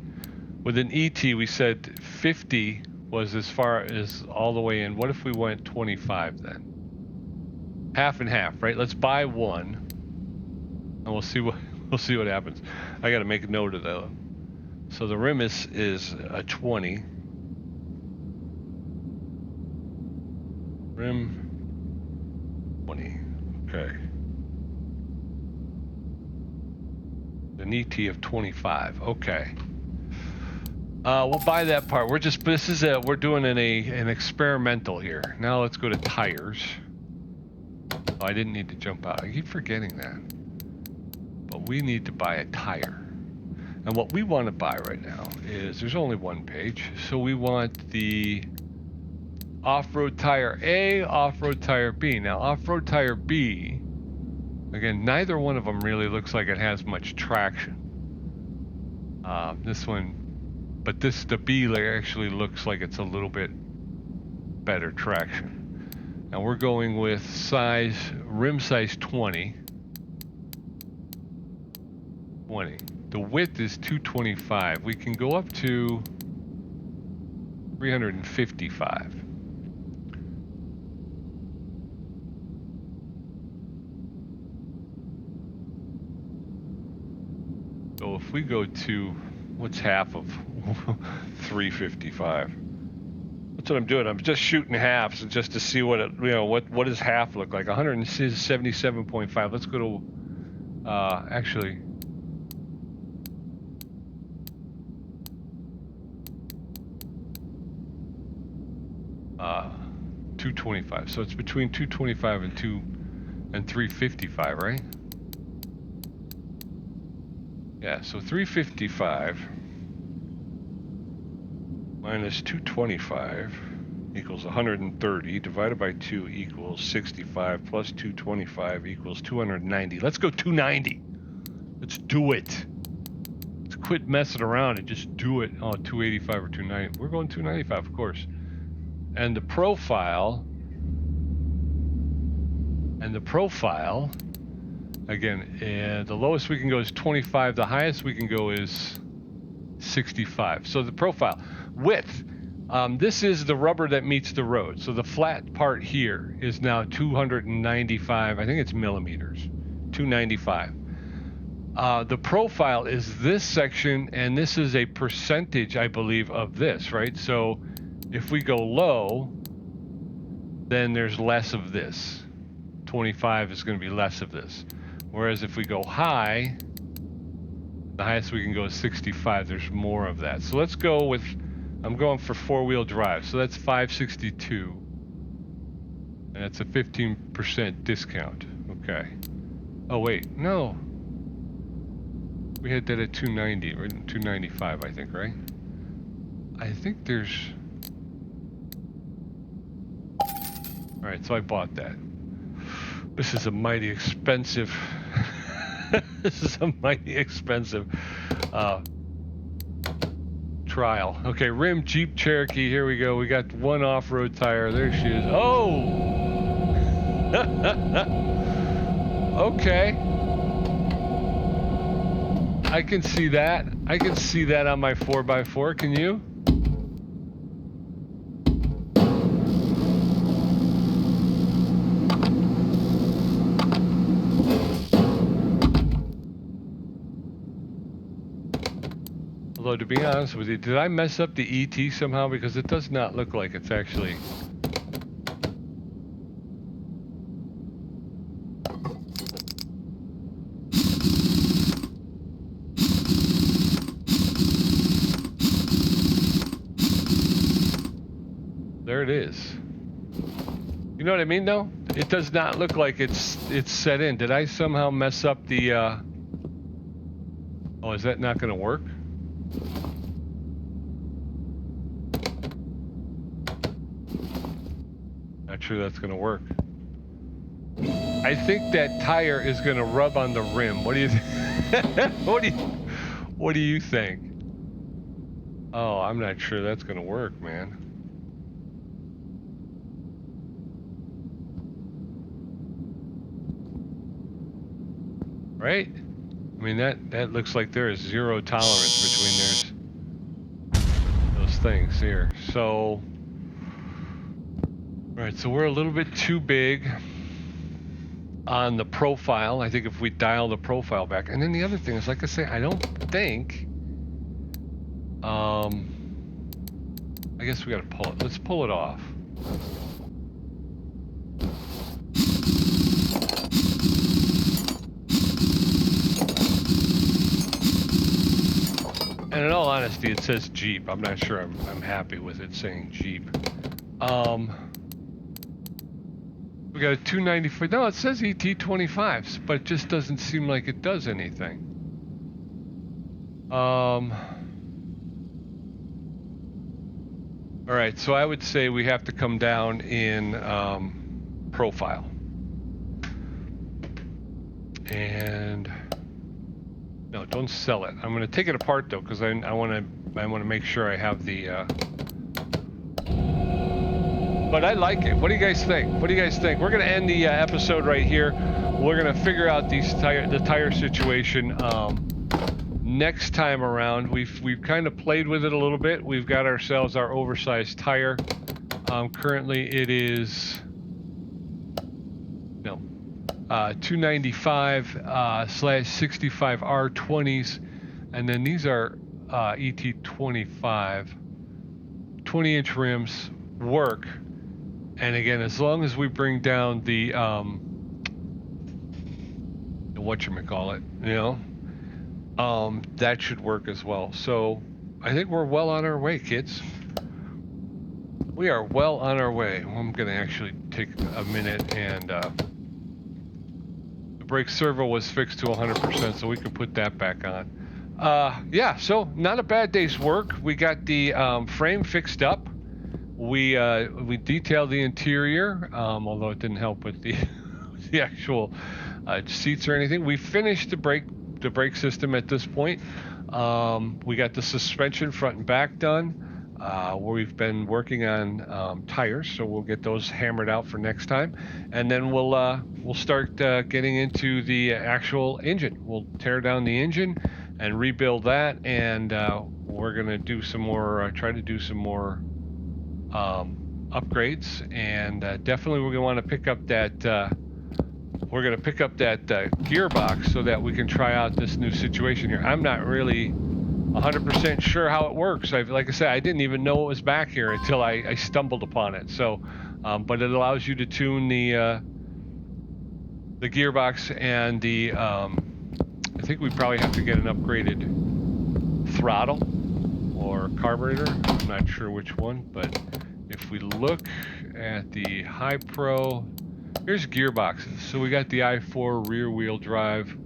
With an ET, we said 50 was as far as all the way in. What if we went 25 then? Half and half, right? Let's buy one. And we'll see what happens. I got to make a note of that. So the rim is a 20. Rim 20. Okay. An ET of 25. Okay. We'll buy that part. We're doing an experimental here. Now let's go to tires. Oh, I didn't need to jump out. I keep forgetting that. But we need to buy a tire. And what we want to buy right now is, there's only one page, so we want the off-road tire A, off-road tire B. Now, off-road tire B, again, neither one of them really looks like it has much traction. This one, but the B actually looks like it's a little bit better traction. Now we're going with rim size 20. 20. The width is 225. We can go up to 355. So if we go to, what's half of 355? That's what I'm doing. I'm just shooting halves just to see what what does half look like. 177.5. Let's go to actually. 225. So it's between 225 and 355, right? Yeah, so 355 minus 225 equals 130, divided by 2 equals 65, plus 225 equals 290. Let's go 290. Let's do it. Let's quit messing around and just do it. Oh, 285 or 290. We're going 295, of course. And the profile, again, the lowest we can go is 25. The highest we can go is 65. So the profile width, this is the rubber that meets the road. So the flat part here is now 295. I think it's millimeters, 295. The profile is this section, and this is a percentage, I believe, of this, right? So if we go low, then there's less of this. 25 is going to be less of this. Whereas if we go high, the highest we can go is 65. There's more of that. So let's go with, I'm going for 4-wheel drive. So that's 562. And that's a 15% discount. Okay. Oh, wait. No. We had that at 290 or 295, I think, right? I think there's... All right, so I bought that. This is a mighty expensive... This is a mighty expensive trial. Okay, rim Jeep Cherokee. Here we go. We got one off-road tire. There she is. Oh! Okay. I can see that. I can see that on my 4x4. Can you? Although, to be honest with you, did I mess up the ET somehow? Because it does not look like it's actually... There it is. You know what I mean, though? It does not look like it's set in. Did I somehow mess up the... Oh, is that not going to work? Not sure that's going to work. I think that tire is going to rub on the rim. What do you what do you think? Oh, I'm not sure that's going to work, man. Right? I mean, that looks like there is zero tolerance between those things here. So, all right, so we're a little bit too big on the profile. I think if we dial the profile back, and then the other thing is, like I say, I don't think, I guess we got to pull it. Let's pull it off. And in all honesty, it says Jeep. I'm not sure I'm happy with it saying Jeep. We got a 295. No, it says ET25, but it just doesn't seem like it does anything. All right, so I would say we have to come down in profile. And no, don't sell it. I'm going to take it apart though, because I want to make sure I have the. But I like it. What do you guys think? What do you guys think? We're going to end the episode right here. We're going to figure out the tire situation next time around. We've kind of played with it a little bit. We've got ourselves our oversized tire. Currently, it is 295/65 R20s, and then these are ET25 20-inch rims work. And again, as long as we bring down the whatchamacallit, that should work as well. So I think we're well on our way, kids. We are well on our way. I'm going to actually take a minute, and the brake servo was fixed to 100%, so we can put that back on. Yeah, so not a bad day's work. We got the frame fixed up. We detailed the interior, although it didn't help with the the actual seats or anything. We finished the brake system at this point. We got the suspension front and back done. We've been working on tires, so we'll get those hammered out for next time, and then we'll start getting into the actual engine. We'll tear down the engine and rebuild that, and we're gonna do some more, try to do some more upgrades, and definitely we're gonna want to pick up that we're going to pick up that gearbox so that we can try out this new situation here. I'm not really 100% sure how it works. Like I said, I didn't even know it was back here until I stumbled upon it. So, but it allows you to tune the gearbox and the. I think we probably have to get an upgraded throttle or carburetor. I'm not sure which one, but if we look at the High Pro, here's gearboxes. So we got the i4 rear wheel drive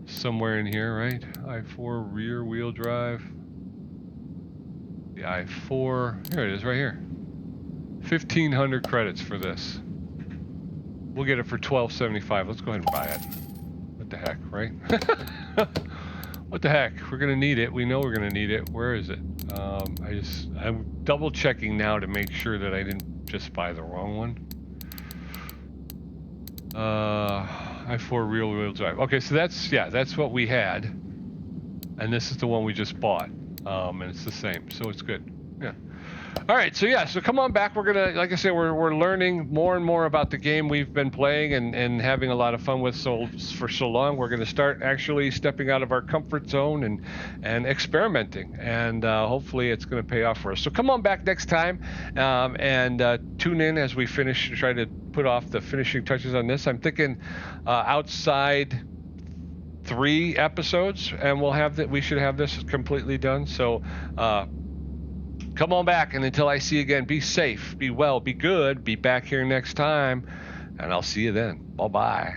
somewhere in here, right? i4 rear wheel drive. The i4, here it is right here. 1,500 credits for this. We'll get it for $12.75. Let's go ahead and buy it. What the heck, right? What the heck? We're gonna need it. We know we're gonna need it. Where is it? I'm double checking now to make sure that I didn't just buy the wrong one. i4 rear wheel drive. Okay, so that's what we had, and this is the one we just bought, and it's the same, so it's good. Yeah. All right, so come on back. We're gonna, like I said, we're learning more and more about the game we've been playing and having a lot of fun with for so long. We're gonna start actually stepping out of our comfort zone and experimenting, and hopefully it's gonna pay off for us. So come on back next time and tune in as we finish, try to put off the finishing touches on this. I'm thinking outside 3 episodes, and we should have this completely done. So. Come on back, and until I see you again, be safe, be well, be good, be back here next time, and I'll see you then. Bye-bye.